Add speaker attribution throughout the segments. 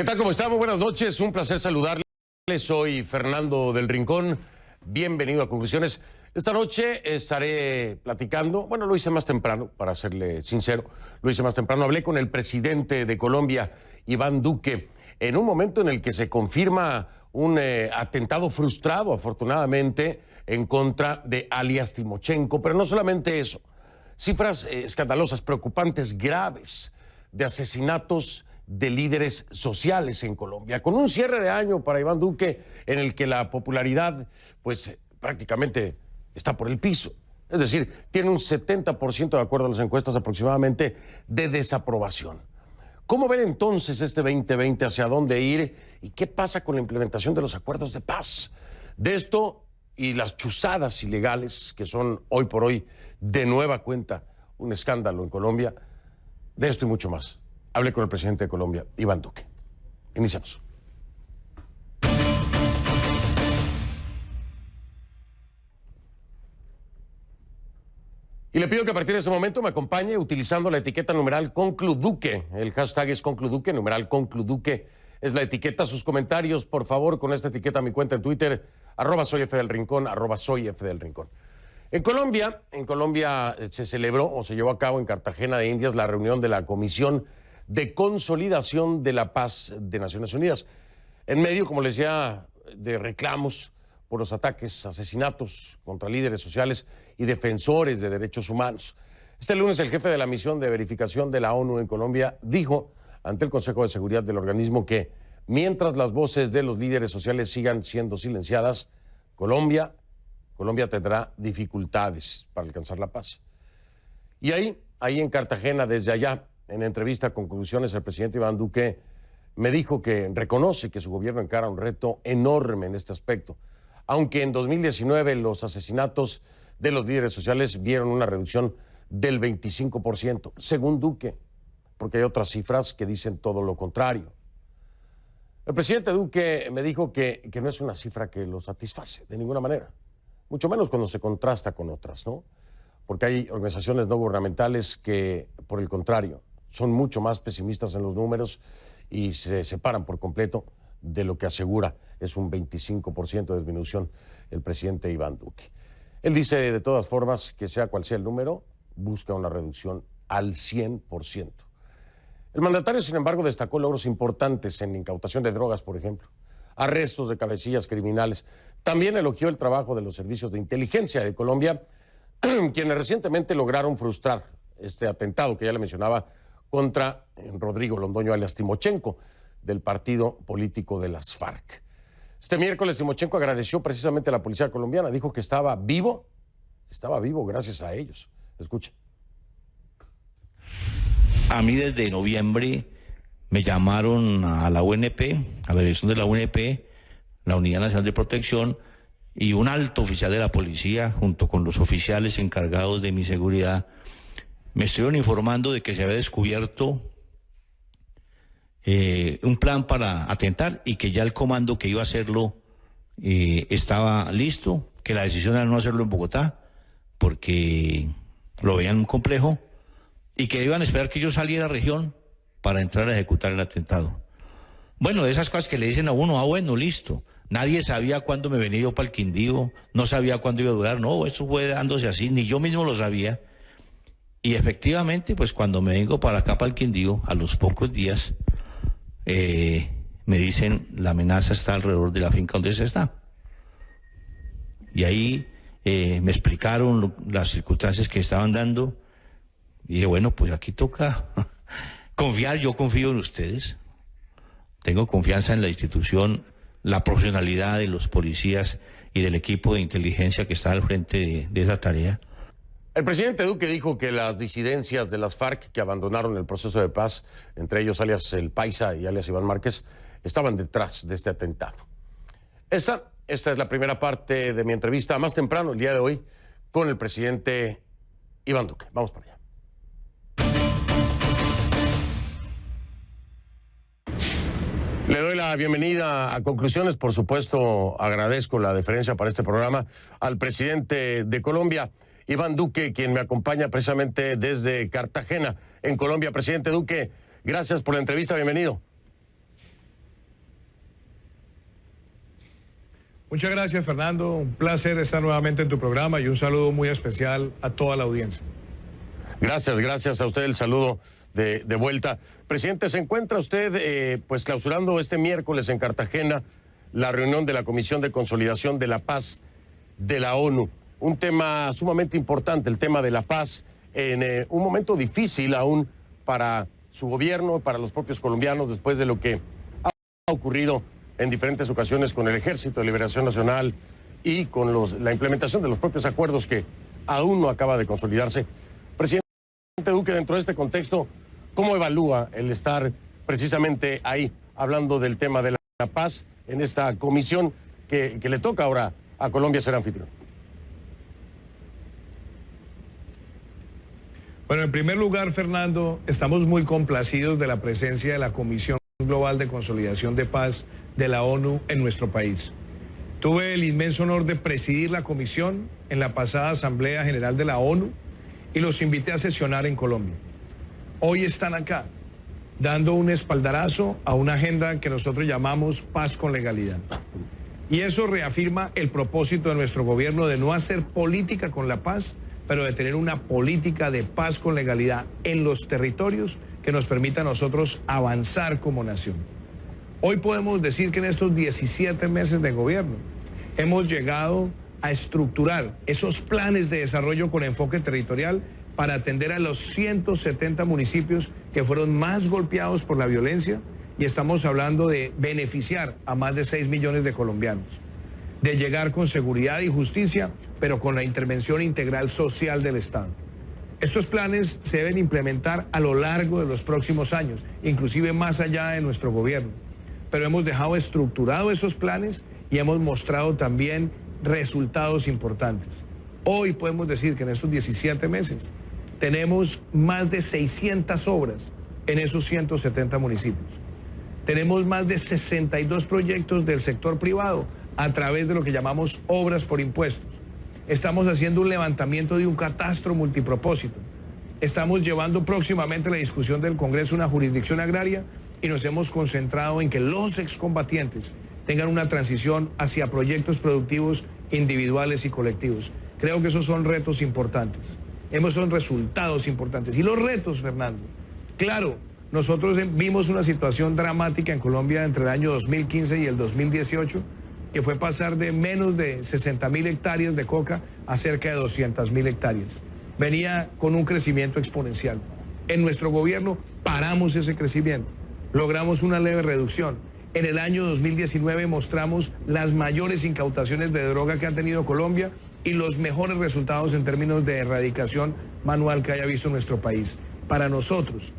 Speaker 1: ¿Qué tal? ¿Cómo estamos? Buenas noches, un placer saludarles. Soy Fernando del Rincón. Bienvenido a Conclusiones. Esta noche estaré platicando, bueno, lo hice más temprano, para serle sincero, lo hice más temprano. Hablé con el presidente de Colombia, Iván Duque, en un momento en el que se confirma un atentado frustrado, afortunadamente, en contra de alias Timochenko. Pero no solamente eso, cifras escandalosas, preocupantes, graves, de asesinatos de líderes sociales en Colombia, con un cierre de año para Iván Duque en el que la popularidad pues prácticamente está por el piso. Es decir, tiene un 70%, de acuerdo a las encuestas aproximadamente, de desaprobación. ¿Cómo ver entonces este 2020, hacia dónde ir y qué pasa con la implementación de los acuerdos de paz? De esto y las chuzadas ilegales, que son hoy por hoy de nueva cuenta un escándalo en Colombia, de esto y mucho más. Hablé con el presidente de Colombia, Iván Duque. Iniciamos. Y le pido que a partir de ese momento me acompañe utilizando la etiqueta numeral Concluduque. El hashtag es Concluduque, numeral Concluduque es la etiqueta. Sus comentarios, por favor, con esta etiqueta a mi cuenta en Twitter, @soyfdelrincón, @soyfdelrincón. En Colombia se celebró o se llevó a cabo en Cartagena de Indias la reunión de la Comisión de Consolidación de la Paz de Naciones Unidas. En medio, como les decía, de reclamos por los ataques, asesinatos contra líderes sociales y defensores de derechos humanos. Este lunes el jefe de la misión de verificación de la ONU en Colombia dijo ante el Consejo de Seguridad del organismo que mientras las voces de los líderes sociales sigan siendo silenciadas, Colombia tendrá dificultades para alcanzar la paz. Y ahí en Cartagena, desde allá, en entrevista a Conclusiones, el presidente Iván Duque me dijo que reconoce que su gobierno encara un reto enorme en este aspecto. Aunque en 2019 los asesinatos de los líderes sociales vieron una reducción del 25%, según Duque, porque hay otras cifras que dicen todo lo contrario. El presidente Duque me dijo que no es una cifra que lo satisface de ninguna manera, mucho menos cuando se contrasta con otras, ¿no? Porque hay organizaciones no gubernamentales que, por el contrario, son mucho más pesimistas en los números y se separan por completo de lo que asegura es un 25% de disminución el presidente Iván Duque. Él dice, de todas formas, que sea cual sea el número, busca una reducción al 100%. El mandatario, sin embargo, destacó logros importantes en incautación de drogas, por ejemplo, arrestos de cabecillas criminales. También elogió el trabajo de los servicios de inteligencia de Colombia, quienes recientemente lograron frustrar este atentado que ya le mencionaba contra Rodrigo Londoño alias Timochenko, del partido político de las FARC. Este miércoles Timochenko agradeció precisamente a la policía colombiana, dijo que estaba vivo gracias a ellos. Escuche.
Speaker 2: A mí desde noviembre me llamaron a la UNP, a la dirección de la UNP, la Unidad Nacional de Protección, y un alto oficial de la policía, junto con los oficiales encargados de mi seguridad, me estuvieron informando de que se había descubierto un plan para atentar y que ya el comando que iba a hacerlo estaba listo, que la decisión era no hacerlo en Bogotá, porque lo veían muy complejo, y que iban a esperar que yo saliera a la región para entrar a ejecutar el atentado. Bueno, de esas cosas que le dicen a uno, bueno, listo. Nadie sabía cuándo me venía yo para el Quindío, no sabía cuándo iba a durar, no, eso fue dándose así, ni yo mismo lo sabía. Y efectivamente, pues cuando me vengo para acá, para el Quindío, a los pocos días, me dicen, la amenaza está alrededor de la finca donde se está. Y ahí me explicaron las circunstancias que estaban dando. Y dije, bueno, pues aquí toca confiar, yo confío en ustedes. Tengo confianza en la institución, la profesionalidad de los policías y del equipo de inteligencia que está al frente de esa tarea.
Speaker 1: El presidente Duque dijo que las disidencias de las FARC que abandonaron el proceso de paz, entre ellos alias El Paisa y alias Iván Márquez, estaban detrás de este atentado. Esta es la primera parte de mi entrevista más temprano, el día de hoy, con el presidente Iván Duque. Vamos para allá. Le doy la bienvenida a Conclusiones. Por supuesto, agradezco la deferencia para este programa al presidente de Colombia, Iván Duque, quien me acompaña precisamente desde Cartagena, en Colombia. Presidente Duque, gracias por la entrevista, bienvenido.
Speaker 3: Muchas gracias, Fernando. Un placer estar nuevamente en tu programa y un saludo muy especial a toda la audiencia.
Speaker 1: Gracias a usted, el saludo de vuelta. Presidente, ¿se encuentra usted pues clausurando este miércoles en Cartagena la reunión de la Comisión de Consolidación de la Paz de la ONU? Un tema sumamente importante, el tema de la paz, en un momento difícil aún para su gobierno, para los propios colombianos, después de lo que ha ocurrido en diferentes ocasiones con el Ejército de Liberación Nacional y con la implementación de los propios acuerdos que aún no acaba de consolidarse. Presidente Duque, dentro de este contexto, ¿cómo evalúa el estar precisamente ahí hablando del tema de la paz en esta comisión que le toca ahora a Colombia ser anfitrión?
Speaker 3: Bueno, en primer lugar, Fernando, estamos muy complacidos de la presencia de la Comisión Global de Consolidación de Paz de la ONU en nuestro país. Tuve el inmenso honor de presidir la comisión en la pasada Asamblea General de la ONU y los invité a sesionar en Colombia. Hoy están acá, dando un espaldarazo a una agenda que nosotros llamamos paz con legalidad. Y eso reafirma el propósito de nuestro gobierno de no hacer política con la paz, pero de tener una política de paz con legalidad en los territorios que nos permita a nosotros avanzar como nación. Hoy podemos decir que en estos 17 meses de gobierno hemos llegado a estructurar esos planes de desarrollo con enfoque territorial para atender a los 170 municipios que fueron más golpeados por la violencia, y estamos hablando de beneficiar a más de 6 millones de colombianos, de llegar con seguridad y justicia, pero con la intervención integral social del Estado. Estos planes se deben implementar a lo largo de los próximos años, inclusive más allá de nuestro gobierno. Pero hemos dejado estructurado esos planes y hemos mostrado también resultados importantes. Hoy podemos decir que en estos 17 meses tenemos más de 600 obras en esos 170 municipios. Tenemos más de 62 proyectos del sector privado a través de lo que llamamos obras por impuestos. Estamos haciendo un levantamiento de un catastro multipropósito. Estamos llevando próximamente a la discusión del Congreso una jurisdicción agraria y nos hemos concentrado en que los excombatientes tengan una transición hacia proyectos productivos individuales y colectivos. Creo que esos son retos importantes. Son resultados importantes. Y los retos, Fernando, claro, nosotros vimos una situación dramática en Colombia entre el año 2015 y el 2018, que fue pasar de menos de 60.000 hectáreas de coca a cerca de 200.000 hectáreas. Venía con un crecimiento exponencial. En nuestro gobierno paramos ese crecimiento, logramos una leve reducción. En el año 2019 mostramos las mayores incautaciones de droga que ha tenido Colombia y los mejores resultados en términos de erradicación manual que haya visto nuestro país. Para nosotros,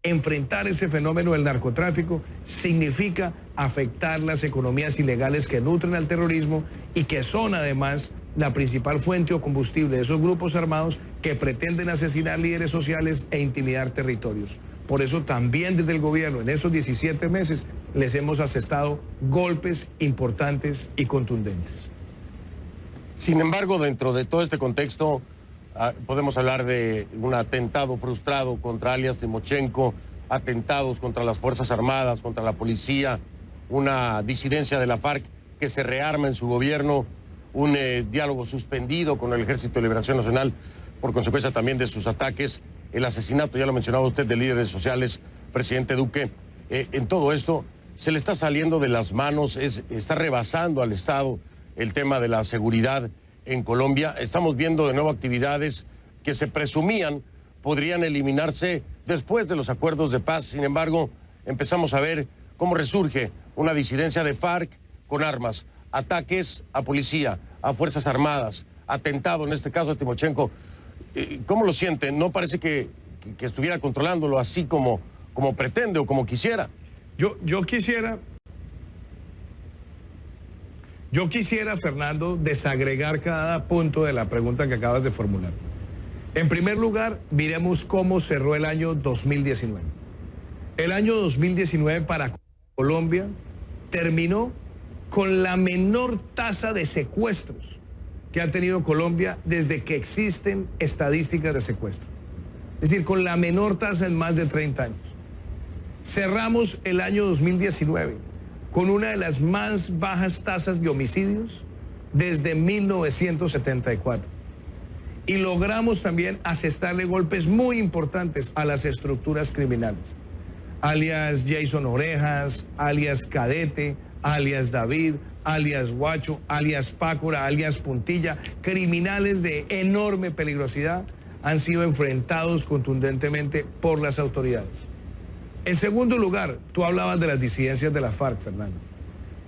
Speaker 3: enfrentar ese fenómeno del narcotráfico significa afectar las economías ilegales que nutren al terrorismo y que son además la principal fuente o combustible de esos grupos armados que pretenden asesinar líderes sociales e intimidar territorios. Por eso también desde el gobierno en esos 17 meses les hemos asestado golpes importantes y contundentes.
Speaker 1: Sin embargo, dentro de todo este contexto, podemos hablar de un atentado frustrado contra alias Timochenko, atentados contra las Fuerzas Armadas, contra la policía, una disidencia de la FARC que se rearma en su gobierno, un diálogo suspendido con el Ejército de Liberación Nacional por consecuencia también de sus ataques, el asesinato, ya lo mencionaba usted, de líderes sociales, presidente Duque. En todo esto se le está saliendo de las manos, está rebasando al Estado el tema de la seguridad en Colombia. Estamos viendo de nuevo actividades que se presumían podrían eliminarse después de los acuerdos de paz. Sin embargo, empezamos a ver cómo resurge una disidencia de FARC con armas, ataques a policía, a Fuerzas Armadas, atentado en este caso de Timochenko. ¿Cómo lo sienten? ¿No parece que estuviera controlándolo así como pretende o como quisiera?
Speaker 3: Yo quisiera, Fernando, desagregar cada punto de la pregunta que acabas de formular. En primer lugar, miremos cómo cerró el año 2019. El año 2019 para Colombia terminó con la menor tasa de secuestros que ha tenido Colombia desde que existen estadísticas de secuestro. Es decir, con la menor tasa en más de 30 años. Cerramos el año 2019 con una de las más bajas tasas de homicidios desde 1974. Y logramos también asestarle golpes muy importantes a las estructuras criminales, alias Jason Orejas, alias Cadete, alias David, alias Guacho, alias Pácora, alias Puntilla. Criminales de enorme peligrosidad han sido enfrentados contundentemente por las autoridades. En segundo lugar, tú hablabas de las disidencias de la FARC, Fernando.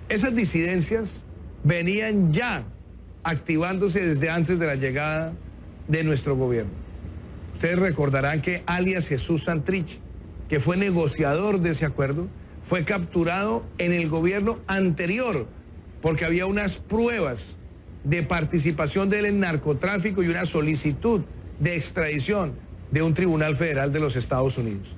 Speaker 3: Esas disidencias venían ya activándose desde antes de la llegada de nuestro gobierno. Ustedes recordarán que alias Jesús Santrich, que fue negociador de ese acuerdo, fue capturado en el gobierno anterior porque había unas pruebas de participación de él en narcotráfico y una solicitud de extradición de un tribunal federal de los Estados Unidos.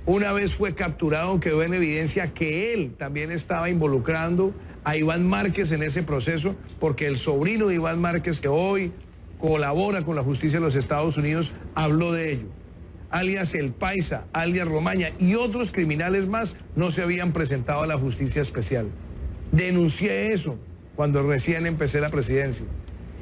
Speaker 3: Una vez fue capturado, quedó en evidencia que él también estaba involucrando a Iván Márquez en ese proceso, porque el sobrino de Iván Márquez, que hoy colabora con la justicia de los Estados Unidos, habló de ello. Alias El Paisa, alias Romaña y otros criminales más no se habían presentado a la justicia especial. Denuncié eso cuando recién empecé la presidencia.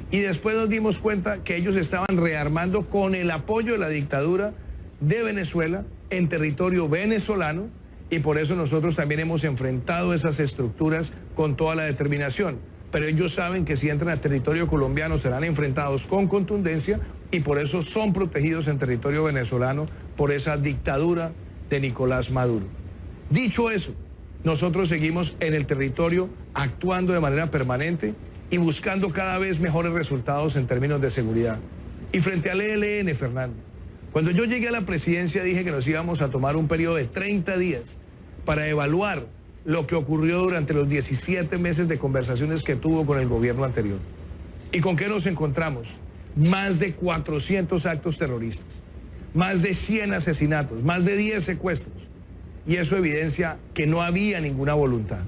Speaker 3: Y después nos dimos cuenta que ellos estaban rearmando con el apoyo de la dictadura de Venezuela en territorio venezolano, y por eso nosotros también hemos enfrentado esas estructuras con toda la determinación. Pero ellos saben que si entran a territorio colombiano serán enfrentados con contundencia, y por eso son protegidos en territorio venezolano por esa dictadura de Nicolás Maduro. Dicho eso, nosotros seguimos en el territorio actuando de manera permanente y buscando cada vez mejores resultados en términos de seguridad. Y frente al ELN, Fernando, cuando yo llegué a la presidencia dije que nos íbamos a tomar un periodo de 30 días para evaluar lo que ocurrió durante los 17 meses de conversaciones que tuvo con el gobierno anterior. ¿Y con qué nos encontramos? Más de 400 actos terroristas, más de 100 asesinatos, más de 10 secuestros. Y eso evidencia que no había ninguna voluntad.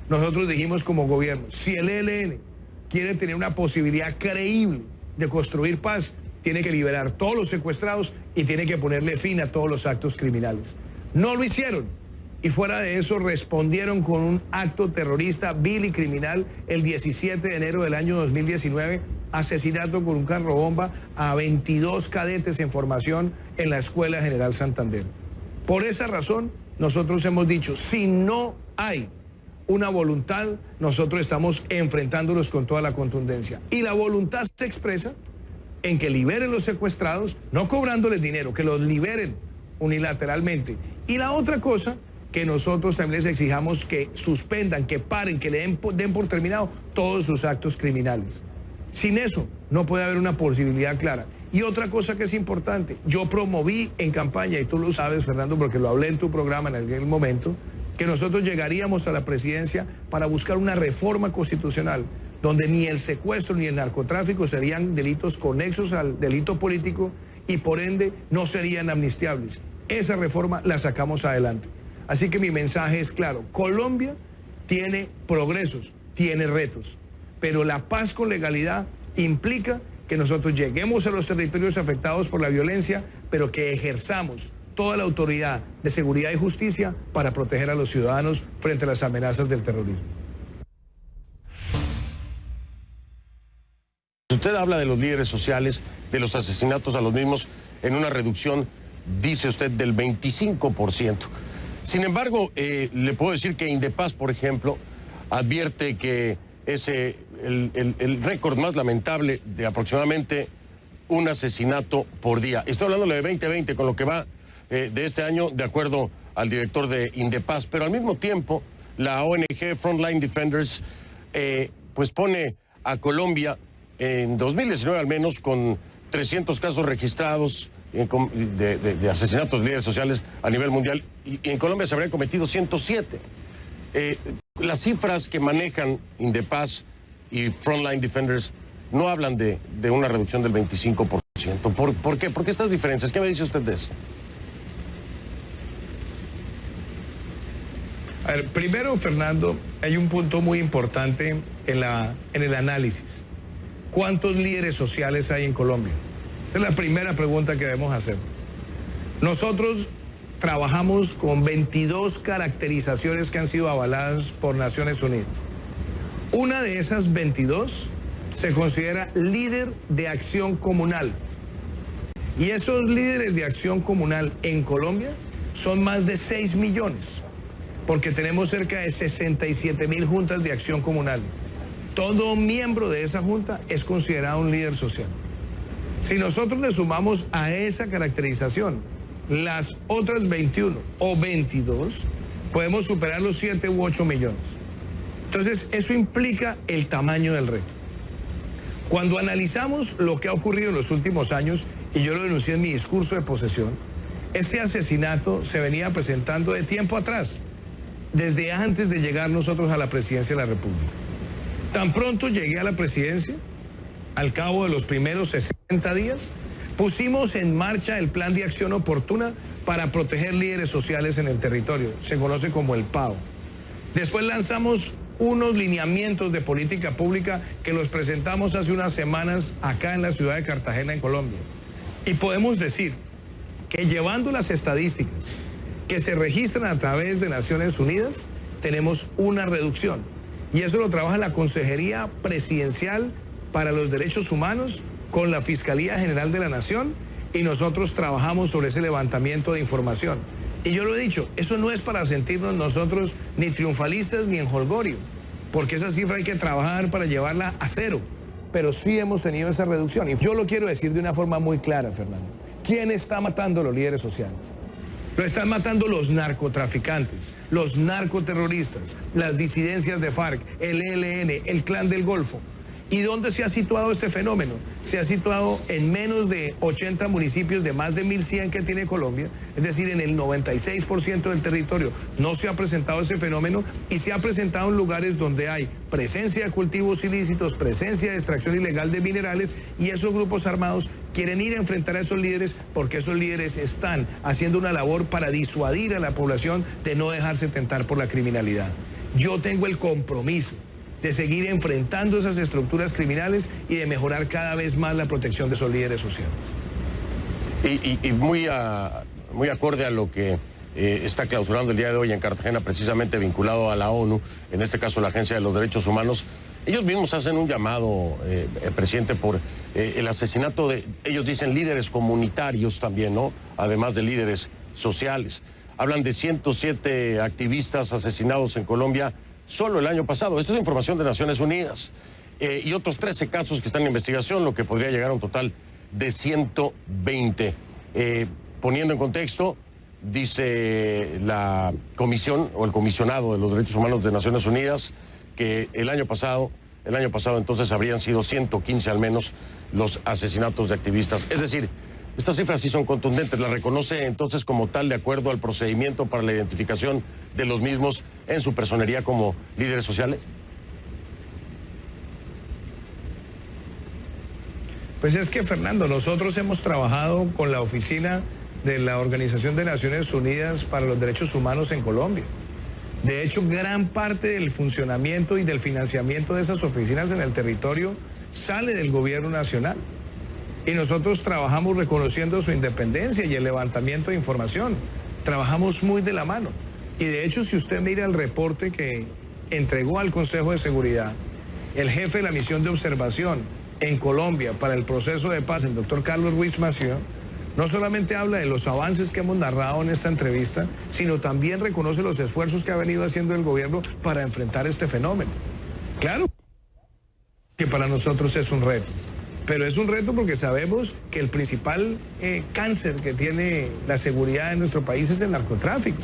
Speaker 3: Nosotros dijimos como gobierno, si el ELN quiere tener una posibilidad creíble de construir paz, tiene que liberar todos los secuestrados y tiene que ponerle fin a todos los actos criminales. No lo hicieron. Y fuera de eso respondieron con un acto terrorista vil y criminal el 17 de enero del año 2019, asesinato con un carro bomba a 22 cadetes en formación en la Escuela General Santander. Por esa razón, nosotros hemos dicho, si no hay una voluntad, nosotros estamos enfrentándolos con toda la contundencia. Y la voluntad se expresa en que liberen los secuestrados, no cobrándoles dinero, que los liberen unilateralmente. Y la otra cosa, que nosotros también les exijamos que suspendan, que paren, que den por terminado todos sus actos criminales. Sin eso no puede haber una posibilidad clara. Y otra cosa que es importante, yo promoví en campaña, y tú lo sabes, Fernando, porque lo hablé en tu programa en aquel momento, que nosotros llegaríamos a la presidencia para buscar una reforma constitucional donde ni el secuestro ni el narcotráfico serían delitos conexos al delito político y por ende no serían amnistiables. Esa reforma la sacamos adelante. Así que mi mensaje es claro, Colombia tiene progresos, tiene retos, pero la paz con legalidad implica que nosotros lleguemos a los territorios afectados por la violencia, pero que ejerzamos toda la autoridad de seguridad y justicia para proteger a los ciudadanos frente a las amenazas del terrorismo.
Speaker 1: Usted habla de los líderes sociales, de los asesinatos a los mismos, en una reducción, dice usted, del 25%. Sin embargo, le puedo decir que Indepaz, por ejemplo, advierte que es el récord más lamentable de aproximadamente un asesinato por día. Estoy hablando de 2020, con lo que va de este año, de acuerdo al director de Indepaz. Pero al mismo tiempo, la ONG Frontline Defenders pues pone a Colombia en 2019 al menos con 300 casos registrados de asesinatos de líderes sociales a nivel mundial, y en Colombia se habrían cometido 107. Las cifras que manejan Indepaz y Frontline Defenders no hablan de una reducción del 25%. ¿Por qué? ¿Por qué estas diferencias? ¿Qué me dice usted de eso?
Speaker 3: A ver, primero, Fernando, hay un punto muy importante en el análisis. ¿Cuántos líderes sociales hay en Colombia? Esa es la primera pregunta que debemos hacer. Nosotros trabajamos con 22 caracterizaciones que han sido avaladas por Naciones Unidas. Una de esas 22 se considera líder de acción comunal. Y esos líderes de acción comunal en Colombia son más de 6 millones, porque tenemos cerca de 67.000 juntas de acción comunal. Todo miembro de esa junta es considerado un líder social. Si nosotros le sumamos a esa caracterización las otras 21 o 22, podemos superar los 7 u 8 millones. Entonces, eso implica el tamaño del reto. Cuando analizamos lo que ha ocurrido en los últimos años, y yo lo denuncié en mi discurso de posesión, este asesinato se venía presentando de tiempo atrás, desde antes de llegar nosotros a la presidencia de la República. Tan pronto llegué a la presidencia, al cabo de los primeros 60 días, pusimos en marcha el Plan de Acción Oportuna para proteger líderes sociales en el territorio. Se conoce como el PAO. Después lanzamos unos lineamientos de política pública que los presentamos hace unas semanas acá en la ciudad de Cartagena, en Colombia. Y podemos decir que llevando las estadísticas que se registran a través de Naciones Unidas, tenemos una reducción. Y eso lo trabaja la Consejería Presidencial para los Derechos Humanos con la Fiscalía General de la Nación, y nosotros trabajamos sobre ese levantamiento de información. Y yo lo he dicho, eso no es para sentirnos nosotros ni triunfalistas ni en holgorio, porque esa cifra hay que trabajar para llevarla a cero, pero sí hemos tenido esa reducción. Y yo lo quiero decir de una forma muy clara, Fernando. ¿Quién está matando a los líderes sociales? Lo están matando los narcotraficantes, los narcoterroristas, las disidencias de FARC, el ELN, el Clan del Golfo. ¿Y dónde se ha situado este fenómeno? Se ha situado en menos de 80 municipios de más de 1.100 que tiene Colombia, es decir, en el 96% del territorio no se ha presentado ese fenómeno, y se ha presentado en lugares donde hay presencia de cultivos ilícitos, presencia de extracción ilegal de minerales, y esos grupos armados quieren ir a enfrentar a esos líderes porque esos líderes están haciendo una labor para disuadir a la población de no dejarse tentar por la criminalidad. Yo tengo el compromiso de seguir enfrentando esas estructuras criminales y de mejorar cada vez más la protección de esos líderes sociales.
Speaker 1: Y muy acorde a lo que está clausurando el día de hoy en Cartagena, precisamente vinculado a la ONU, en este caso la Agencia de los Derechos Humanos, ellos mismos hacen un llamado, presidente, por el asesinato de, ellos dicen, líderes comunitarios también, ¿no? Además de líderes sociales. Hablan de 107 activistas asesinados en Colombia solo el año pasado. Esto es información de Naciones Unidas. Y otros 13 casos que están en investigación, lo que podría llegar a un total de 120. Poniendo en contexto, dice la comisión o el comisionado de los derechos humanos de Naciones Unidas que el año pasado entonces habrían sido 115 al menos los asesinatos de activistas. Es decir, estas cifras sí son contundentes. ¿La reconoce entonces como tal de acuerdo al procedimiento para la identificación de los mismos en su personería como líderes sociales?
Speaker 3: Pues es que, Fernando, nosotros hemos trabajado con la oficina de la Organización de Naciones Unidas para los Derechos Humanos en Colombia. De hecho, gran parte del funcionamiento y del financiamiento de esas oficinas en el territorio sale del gobierno nacional. Y nosotros trabajamos reconociendo su independencia y el levantamiento de información. Trabajamos muy de la mano. Y de hecho, si usted mira el reporte que entregó al Consejo de Seguridad el jefe de la misión de observación en Colombia para el proceso de paz, el doctor Carlos Ruiz Massieu, no solamente habla de los avances que hemos narrado en esta entrevista, sino también reconoce los esfuerzos que ha venido haciendo el gobierno para enfrentar este fenómeno. Claro que para nosotros es un reto, pero es un reto porque sabemos que el principal cáncer que tiene la seguridad en nuestro país es el narcotráfico.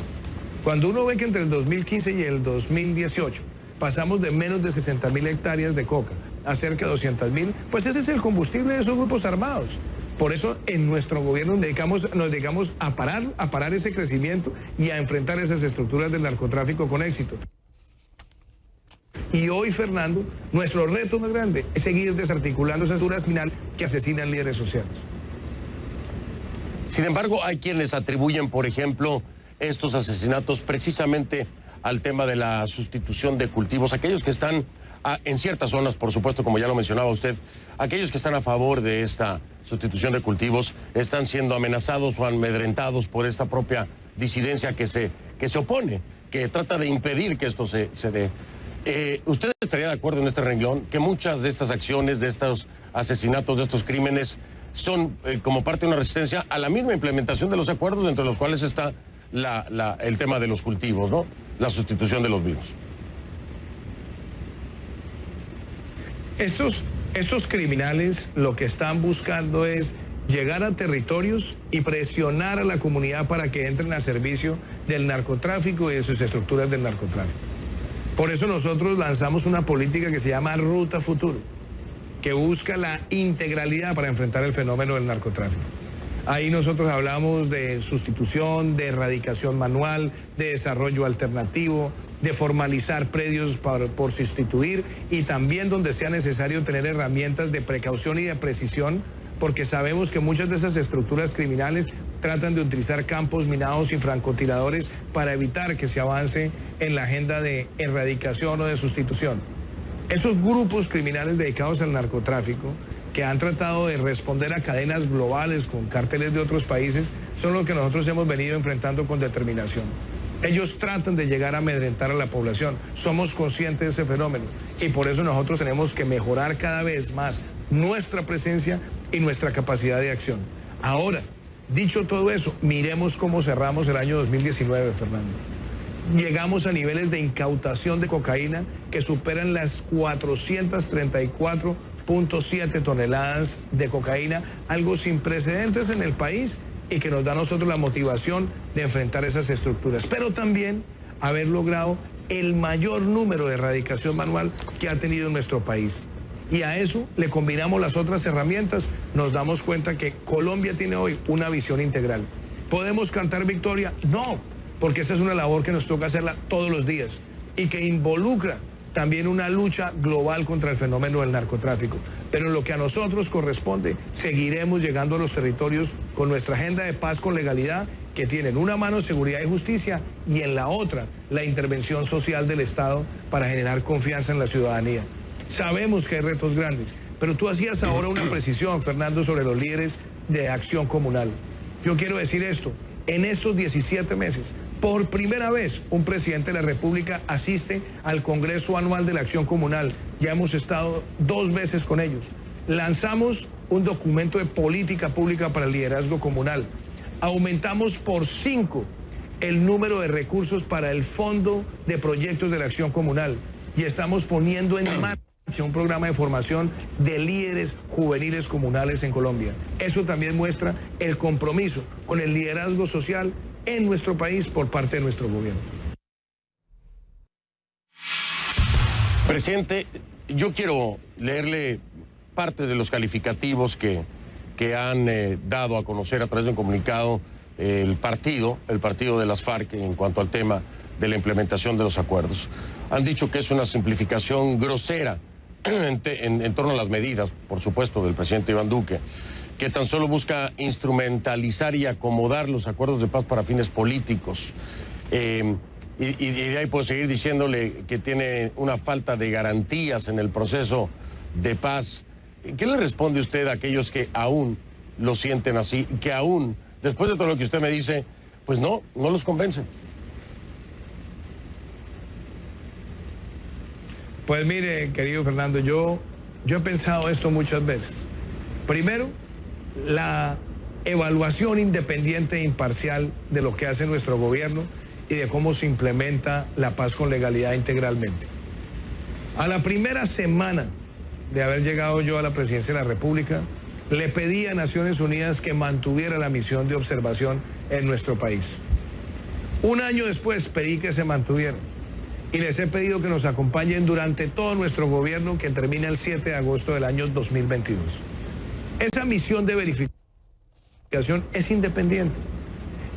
Speaker 3: Cuando uno ve que entre el 2015 y el 2018 pasamos de menos de 60.000 hectáreas de coca a cerca de 200.000, pues ese es el combustible de esos grupos armados. Por eso en nuestro gobierno nos dedicamos a parar ese crecimiento y a enfrentar esas estructuras del narcotráfico con éxito. Y hoy, Fernando, nuestro reto más grande es seguir desarticulando esas estructuras criminales que asesinan líderes sociales.
Speaker 1: Sin embargo, hay quienes atribuyen, por ejemplo, estos asesinatos precisamente al tema de la sustitución de cultivos. Aquellos que están en ciertas zonas, por supuesto, como ya lo mencionaba usted, aquellos que están a favor de esta sustitución de cultivos están siendo amenazados o amedrentados por esta propia disidencia que se opone, que trata de impedir que esto se dé. ¿Usted estaría de acuerdo en este renglón que muchas de estas acciones, de estos asesinatos, de estos crímenes, son como parte de una resistencia a la misma implementación de los acuerdos, entre los cuales está el tema de los cultivos, ¿no? La sustitución de los vivos?
Speaker 3: Estos criminales lo que están buscando es llegar a territorios y presionar a la comunidad para que entren al servicio del narcotráfico y de sus estructuras del narcotráfico. Por eso nosotros lanzamos una política que se llama Ruta Futuro, que busca la integralidad para enfrentar el fenómeno del narcotráfico. Ahí nosotros hablamos de sustitución, de erradicación manual, de desarrollo alternativo, de formalizar predios por sustituir y también donde sea necesario tener herramientas de precaución y de precisión, porque sabemos que muchas de esas estructuras criminales tratan de utilizar campos minados y francotiradores para evitar que se avance en la agenda de erradicación o de sustitución. Esos grupos criminales dedicados al narcotráfico que han tratado de responder a cadenas globales con cárteles de otros países son los que nosotros hemos venido enfrentando con determinación. Ellos tratan de llegar a amedrentar a la población. Somos conscientes de ese fenómeno y por eso nosotros tenemos que mejorar cada vez más nuestra presencia y nuestra capacidad de acción. Ahora, dicho todo eso, miremos cómo cerramos el año 2019, Fernando. Llegamos a niveles de incautación de cocaína que superan las 434.7 toneladas de cocaína, algo sin precedentes en el país y que nos da a nosotros la motivación de enfrentar esas estructuras. Pero también haber logrado el mayor número de erradicación manual que ha tenido nuestro país. Y a eso le combinamos las otras herramientas, nos damos cuenta que Colombia tiene hoy una visión integral. ¿Podemos cantar victoria? No, porque esa es una labor que nos toca hacerla todos los días y que involucra también una lucha global contra el fenómeno del narcotráfico. Pero en lo que a nosotros corresponde, seguiremos llegando a los territorios con nuestra agenda de paz con legalidad, que tiene en una mano seguridad y justicia y en la otra la intervención social del Estado para generar confianza en la ciudadanía. Sabemos que hay retos grandes, pero tú hacías ahora una precisión, Fernando, sobre los líderes de acción comunal. Yo quiero decir esto, en estos 17 meses, por primera vez, un presidente de la República asiste al Congreso Anual de la Acción Comunal. Ya hemos estado 2 veces con ellos. Lanzamos un documento de política pública para el liderazgo comunal. Aumentamos por 5 el número de recursos para el Fondo de Proyectos de la Acción Comunal. Y estamos poniendo en marcha un programa de formación de líderes juveniles comunales en Colombia. Eso también muestra el compromiso con el liderazgo social en nuestro país por parte de nuestro gobierno.
Speaker 1: Presidente, yo quiero leerle parte de los calificativos que han dado a conocer a través de un comunicado el partido de las FARC en cuanto al tema de la implementación de los acuerdos. Han dicho que es una simplificación grosera en torno a las medidas, por supuesto, del presidente Iván Duque, que tan solo busca instrumentalizar y acomodar los acuerdos de paz para fines políticos. Y de ahí puedo seguir diciéndole que tiene una falta de garantías en el proceso de paz. ¿Qué le responde usted a aquellos que aún lo sienten así, que aún, después de todo lo que usted me dice, pues no los convence?
Speaker 3: Pues mire, querido Fernando, yo he pensado esto muchas veces. Primero, la evaluación independiente e imparcial de lo que hace nuestro gobierno y de cómo se implementa la paz con legalidad integralmente. A la primera semana de haber llegado yo a la presidencia de la República, le pedí a Naciones Unidas que mantuviera la misión de observación en nuestro país. Un año después pedí que se mantuviera. Y les he pedido que nos acompañen durante todo nuestro gobierno que termina el 7 de agosto del año 2022. Esa misión de verificación es independiente.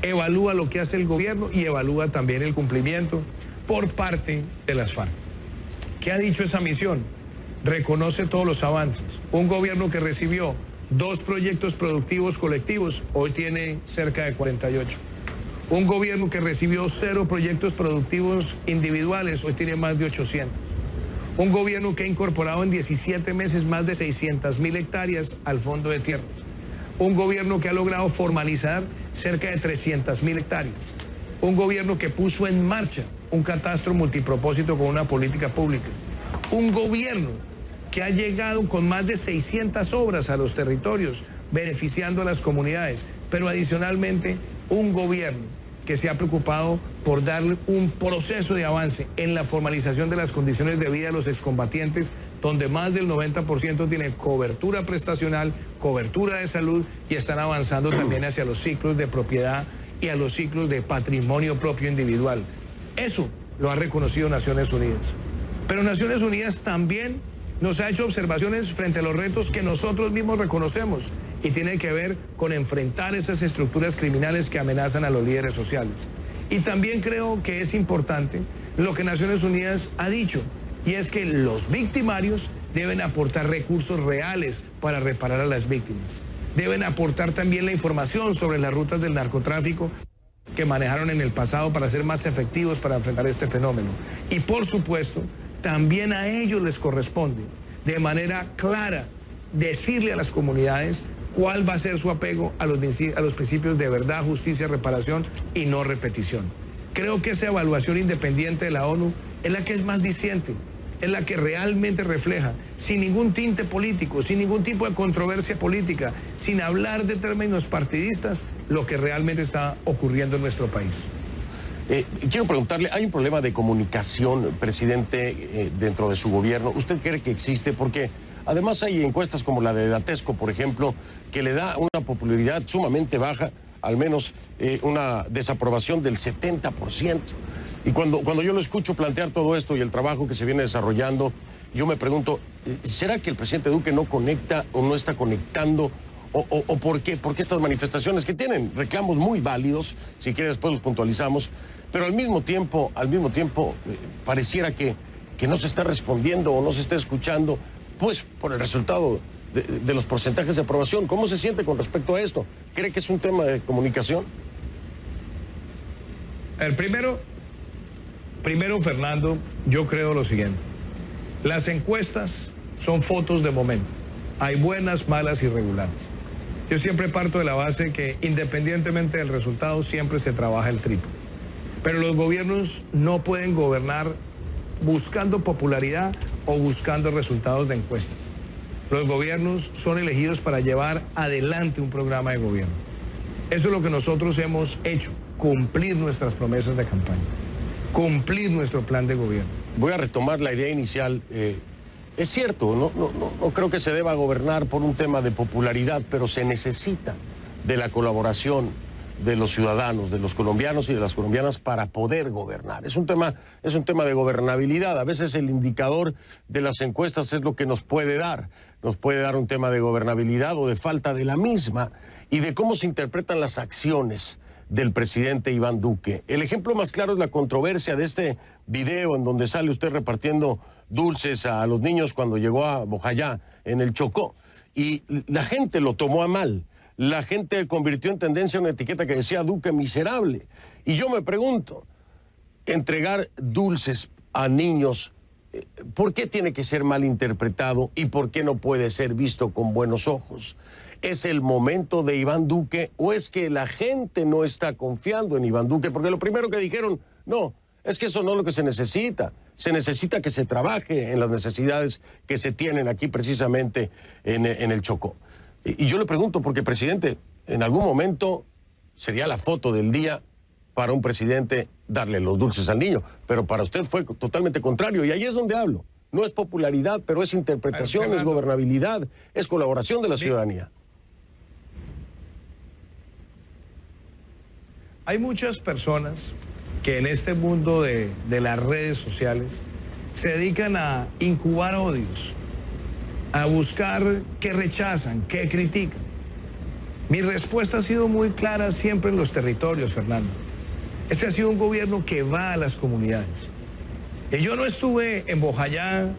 Speaker 3: Evalúa lo que hace el gobierno y evalúa también el cumplimiento por parte de las FARC. ¿Qué ha dicho esa misión? Reconoce todos los avances. Un gobierno que recibió 2 proyectos productivos colectivos, hoy tiene cerca de 48. Un gobierno que recibió 0 proyectos productivos individuales, hoy tiene más de 800. Un gobierno que ha incorporado en 17 meses más de 600.000 hectáreas al Fondo de Tierras. Un gobierno que ha logrado formalizar cerca de 300.000 hectáreas. un gobierno que puso en marcha un catastro multipropósito con una política pública, un gobierno que ha llegado con más de 600 obras a los territorios, beneficiando a las comunidades, pero adicionalmente un gobierno que se ha preocupado por darle un proceso de avance en la formalización de las condiciones de vida de los excombatientes, donde más del 90% tienen cobertura prestacional, cobertura de salud y están avanzando también hacia los ciclos de propiedad y a los ciclos de patrimonio propio individual. Eso lo ha reconocido Naciones Unidas. Pero Naciones Unidas también nos ha hecho observaciones frente a los retos que nosotros mismos reconocemos y tiene que ver con enfrentar esas estructuras criminales que amenazan a los líderes sociales. Y también creo que es importante lo que Naciones Unidas ha dicho, y es que los victimarios deben aportar recursos reales para reparar a las víctimas. Deben aportar también la información sobre las rutas del narcotráfico que manejaron en el pasado para ser más efectivos para enfrentar este fenómeno. Y por supuesto, también a ellos les corresponde de manera clara decirle a las comunidades cuál va a ser su apego a los principios de verdad, justicia, reparación y no repetición. Creo que esa evaluación independiente de la ONU es la que es más diciente, es la que realmente refleja, sin ningún tinte político, sin ningún tipo de controversia política, sin hablar de términos partidistas, lo que realmente está ocurriendo en nuestro país.
Speaker 1: Quiero preguntarle, ¿hay un problema de comunicación, presidente, dentro de su gobierno? ¿Usted cree que existe? Porque además hay encuestas como la de Datesco, por ejemplo, que le da una popularidad sumamente baja, al menos una desaprobación del 70%. Y cuando yo lo escucho plantear todo esto y el trabajo que se viene desarrollando, yo me pregunto, ¿será que el presidente Duque no conecta o no está conectando? ¿O por qué? Porque estas manifestaciones que tienen reclamos muy válidos, si quiere después los puntualizamos, pero al mismo tiempo pareciera que no se está respondiendo o no se está escuchando, pues por el resultado de los porcentajes de aprobación. ¿Cómo se siente con respecto a esto? ¿Cree que es un tema de comunicación?
Speaker 3: Primero, Fernando, yo creo lo siguiente. Las encuestas son fotos de momento. Hay buenas, malas y regulares. Yo siempre parto de la base que independientemente del resultado siempre se trabaja el triple. Pero los gobiernos no pueden gobernar buscando popularidad o buscando resultados de encuestas. Los gobiernos son elegidos para llevar adelante un programa de gobierno. Eso es lo que nosotros hemos hecho, cumplir nuestras promesas de campaña, cumplir nuestro plan de gobierno.
Speaker 1: Voy a retomar la idea inicial. Es cierto, no creo que se deba gobernar por un tema de popularidad, pero se necesita de la colaboración de los ciudadanos, de los colombianos y de las colombianas para poder gobernar. Es un tema de gobernabilidad. A veces el indicador de las encuestas es lo que nos puede dar un tema de gobernabilidad o de falta de la misma y de cómo se interpretan las acciones del presidente Iván Duque. El ejemplo más claro es la controversia de este video en donde sale usted repartiendo dulces a los niños cuando llegó a Bojayá, en el Chocó. Y la gente lo tomó a mal. La gente convirtió en tendencia una etiqueta que decía Duque miserable. Y yo me pregunto, entregar dulces a niños, ¿por qué tiene que ser mal interpretado y por qué no puede ser visto con buenos ojos? ¿Es el momento de Iván Duque o es que la gente no está confiando en Iván Duque? Porque lo primero que dijeron, no, es que eso no es lo que se necesita. Se necesita que se trabaje en las necesidades que se tienen aquí precisamente en el Chocó. Y yo le pregunto, porque presidente, en algún momento sería la foto del día para un presidente darle los dulces al niño, pero para usted fue totalmente contrario y ahí es donde hablo. No es popularidad, pero es interpretación, es gobernabilidad, es colaboración de la ciudadanía.
Speaker 3: Hay muchas personas que en este mundo de las redes sociales se dedican a incubar odios, a buscar qué rechazan, qué critican. Mi respuesta ha sido muy clara siempre en los territorios, Fernando. Este ha sido un gobierno que va a las comunidades. Y yo no estuve en Bojayá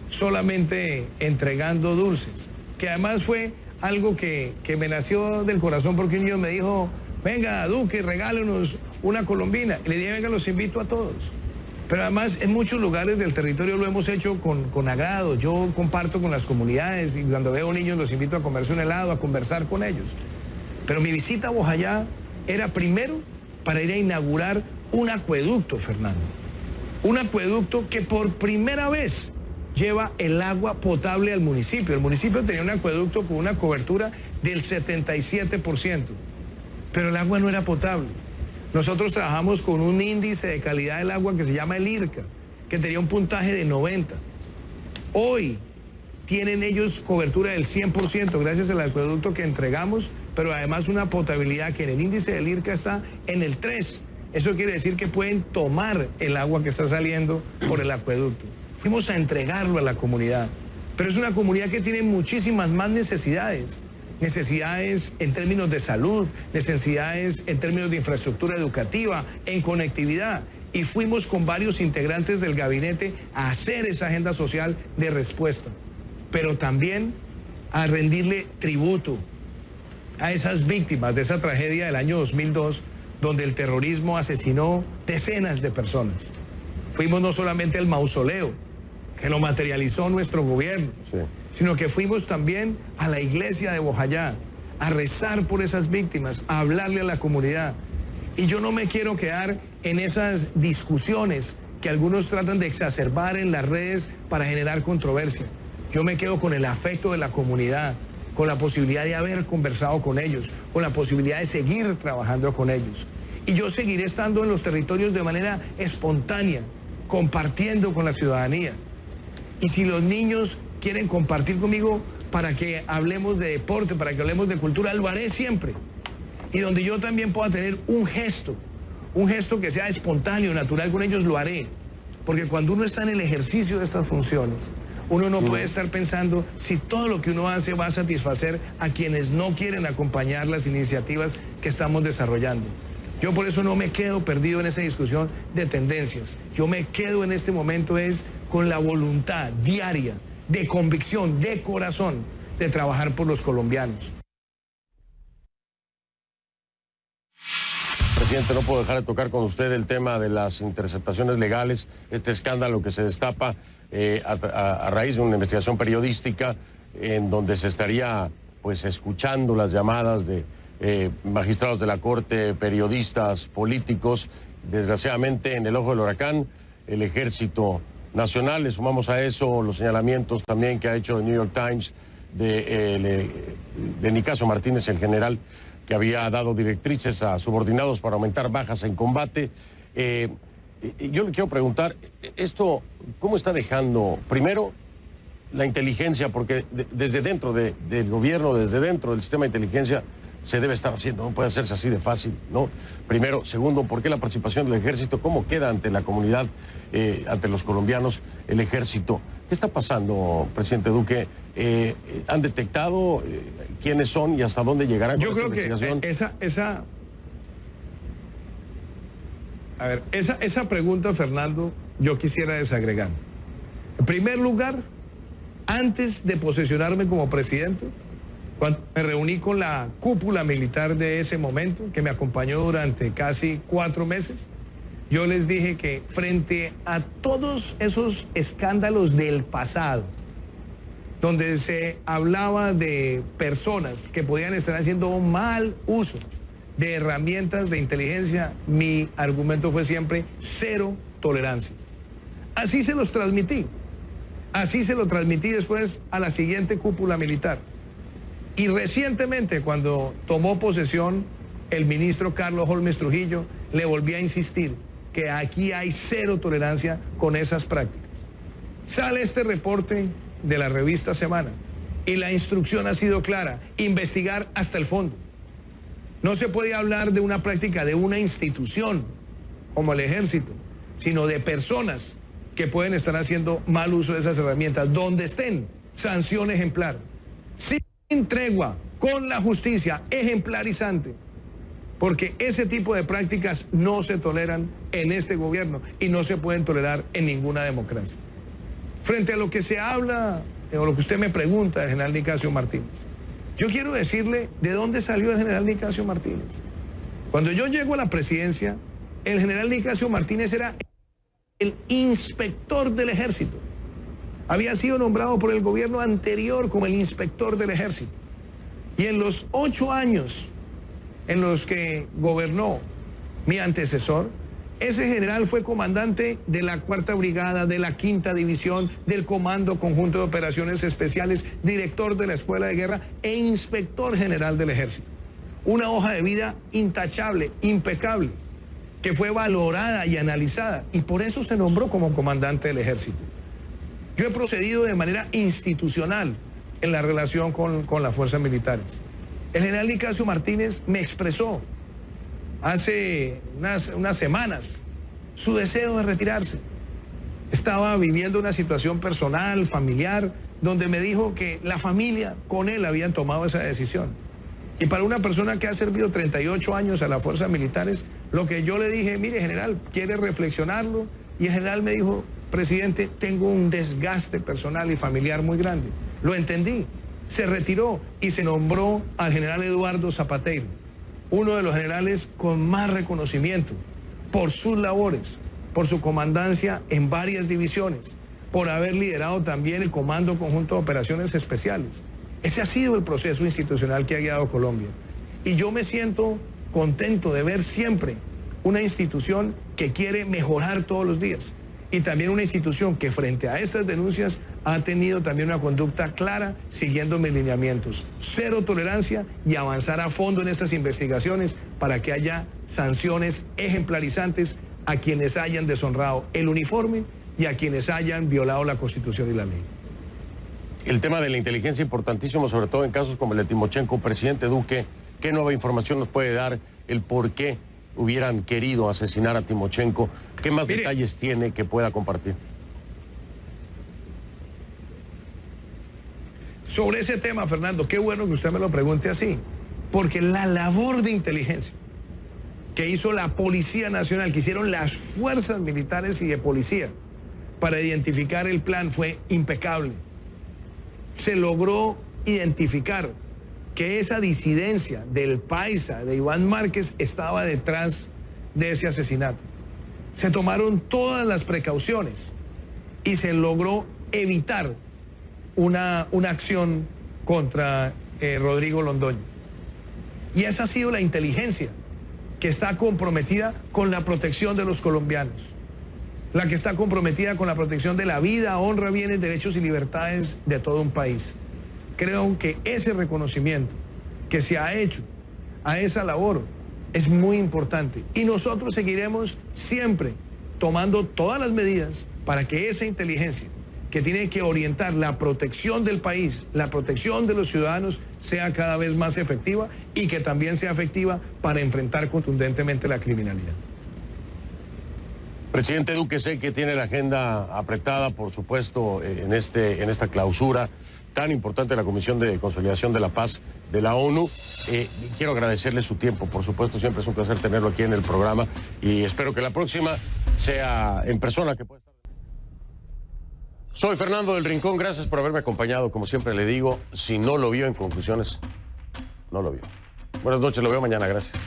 Speaker 3: solamente entregando dulces, que además fue algo que me nació del corazón porque un niño me dijo, venga, Duque, regálenos una colombina. Y le dije, venga, los invito a todos. Pero además en muchos lugares del territorio lo hemos hecho con agrado. Yo comparto con las comunidades y cuando veo niños los invito a comerse un helado, a conversar con ellos. Pero mi visita a Bojayá era primero para ir a inaugurar un acueducto, Fernando. Un acueducto que por primera vez lleva el agua potable al municipio. El municipio tenía un acueducto con una cobertura del 77%, pero el agua no era potable. Nosotros trabajamos con un índice de calidad del agua que se llama el IRCA, que tenía un puntaje de 90. Hoy tienen ellos cobertura del 100% gracias al acueducto que entregamos, pero además una potabilidad que en el índice del IRCA está en el 3. Eso quiere decir que pueden tomar el agua que está saliendo por el acueducto. Fuimos a entregarlo a la comunidad, pero es una comunidad que tiene muchísimas más necesidades. Necesidades en términos de salud, necesidades en términos de infraestructura educativa, en conectividad. Y fuimos con varios integrantes del gabinete a hacer esa agenda social de respuesta, pero también a rendirle tributo a esas víctimas de esa tragedia del año 2002, donde el terrorismo asesinó decenas de personas. Fuimos no solamente al mausoleo, que lo materializó nuestro gobierno, sí, sino que fuimos también a la iglesia de Bojayá, a rezar por esas víctimas, a hablarle a la comunidad. Y yo no me quiero quedar en esas discusiones que algunos tratan de exacerbar en las redes para generar controversia. Yo me quedo con el afecto de la comunidad, con la posibilidad de haber conversado con ellos, con la posibilidad de seguir trabajando con ellos. Y yo seguiré estando en los territorios de manera espontánea, compartiendo con la ciudadanía. Y si los niños quieren compartir conmigo para que hablemos de deporte, para que hablemos de cultura, lo haré siempre. Y donde yo también pueda tener un gesto que sea espontáneo, natural con ellos, lo haré. Porque cuando uno está en el ejercicio de estas funciones, uno no puede estar pensando si todo lo que uno hace va a satisfacer a quienes no quieren acompañar las iniciativas que estamos desarrollando. Yo por eso no me quedo perdido en esa discusión de tendencias. Yo me quedo en este momento con la voluntad diaria, de convicción, de corazón, de trabajar por los colombianos.
Speaker 1: Presidente, no puedo dejar de tocar con usted el tema de las interceptaciones legales, este escándalo que se destapa a raíz de una investigación periodística en donde se estaría pues escuchando las llamadas de magistrados de la Corte, periodistas, políticos. Desgraciadamente, en el ojo del huracán, el Ejército Nacional. Le sumamos a eso los señalamientos también que ha hecho el New York Times de Nicasio Martínez, el general, que había dado directrices a subordinados para aumentar bajas en combate. Yo le quiero preguntar, esto, ¿cómo está dejando, primero, la inteligencia? Porque desde dentro del gobierno, desde dentro del sistema de inteligencia, se debe estar haciendo, no puede hacerse así de fácil, ¿no? Primero. Segundo, ¿por qué la participación del ejército? ¿Cómo queda ante la comunidad, ante los colombianos, el ejército? ¿Qué está pasando, presidente Duque? ¿Han detectado quiénes son y hasta dónde llegarán con esta investigación?
Speaker 3: Yo creo que esa pregunta, Fernando, yo quisiera desagregar. En primer lugar, antes de posesionarme como presidente, cuando me reuní con la cúpula militar de ese momento, que me acompañó durante casi 4 meses, yo les dije que frente a todos esos escándalos del pasado, donde se hablaba de personas que podían estar haciendo mal uso de herramientas de inteligencia, mi argumento fue siempre 0 tolerancia. Así se los transmití. Así se lo transmití después a la siguiente cúpula militar. Y recientemente, cuando tomó posesión el ministro Carlos Holmes Trujillo, le volví a insistir que aquí hay 0 tolerancia con esas prácticas. Sale este reporte de la revista Semana y la instrucción ha sido clara: investigar hasta el fondo. No se puede hablar de una práctica de una institución como el ejército, sino de personas que pueden estar haciendo mal uso de esas herramientas. Donde estén, sanción ejemplar. Sin tregua, con la justicia ejemplarizante, porque ese tipo de prácticas no se toleran en este gobierno y no se pueden tolerar en ninguna democracia. Frente a lo que se habla, o lo que usted me pregunta del general Nicasio Martínez, yo quiero decirle de dónde salió el general Nicasio Martínez. Cuando yo llego a la presidencia, el general Nicasio Martínez era el inspector del ejército. Había sido nombrado por el gobierno anterior como el inspector del ejército. Y en los 8 años en los que gobernó mi antecesor. Ese general fue comandante de la 4ª Brigada, de la 5ª División, del Comando Conjunto de Operaciones Especiales, director de la Escuela de Guerra e inspector general del Ejército. Una hoja de vida intachable, impecable, que fue valorada y analizada, y por eso se nombró como comandante del Ejército. Yo he procedido de manera institucional en la relación con las fuerzas militares. El general Nicasio Martínez me expresó hace unas semanas su deseo de retirarse. Estaba viviendo una situación personal, familiar, donde me dijo que la familia con él habían tomado esa decisión. Y para una persona que ha servido 38 años a las fuerzas militares, lo que yo le dije, mire general, ¿quiere reflexionarlo? Y el general me dijo, presidente, tengo un desgaste personal y familiar muy grande. Lo entendí. Se retiró y se nombró al general Eduardo Zapateiro, uno de los generales con más reconocimiento por sus labores, por su comandancia en varias divisiones, por haber liderado también el Comando Conjunto de Operaciones Especiales. Ese ha sido el proceso institucional que ha guiado Colombia. Y yo me siento contento de ver siempre una institución que quiere mejorar todos los días. Y también una institución que frente a estas denuncias ha tenido también una conducta clara siguiendo mis lineamientos. Cero tolerancia y avanzar a fondo en estas investigaciones para que haya sanciones ejemplarizantes a quienes hayan deshonrado el uniforme y a quienes hayan violado la Constitución y la ley.
Speaker 1: El tema de la inteligencia importantísimo, sobre todo en casos como el de Timochenko. Presidente Duque, ¿qué nueva información nos puede dar el por qué hubieran querido asesinar a Timochenko? ¿Qué más detalles tiene que pueda compartir?
Speaker 3: Sobre ese tema, Fernando, qué bueno que usted me lo pregunte así, porque la labor de inteligencia que hizo la Policía Nacional, que hicieron las fuerzas militares y de policía para identificar el plan fue impecable. Se logró identificar que esa disidencia del paisa, de Iván Márquez, estaba detrás de ese asesinato. Se tomaron todas las precauciones y se logró evitar una acción contra Rodrigo Londoño. Y esa ha sido la inteligencia que está comprometida con la protección de los colombianos, la que está comprometida con la protección de la vida, honra, bienes, derechos y libertades de todo un país. Creo que ese reconocimiento que se ha hecho a esa labor es muy importante y nosotros seguiremos siempre tomando todas las medidas para que esa inteligencia que tiene que orientar la protección del país, la protección de los ciudadanos, sea cada vez más efectiva y que también sea efectiva para enfrentar contundentemente la criminalidad.
Speaker 1: Presidente Duque, sé que tiene la agenda apretada, por supuesto, en esta clausura tan importante de la Comisión de Consolidación de la Paz de la ONU. Quiero agradecerle su tiempo, por supuesto, siempre es un placer tenerlo aquí en el programa y espero que la próxima sea en persona. Soy Fernando del Rincón, gracias por haberme acompañado, como siempre le digo, si no lo vio en conclusiones, no lo vio. Buenas noches, lo veo mañana, gracias.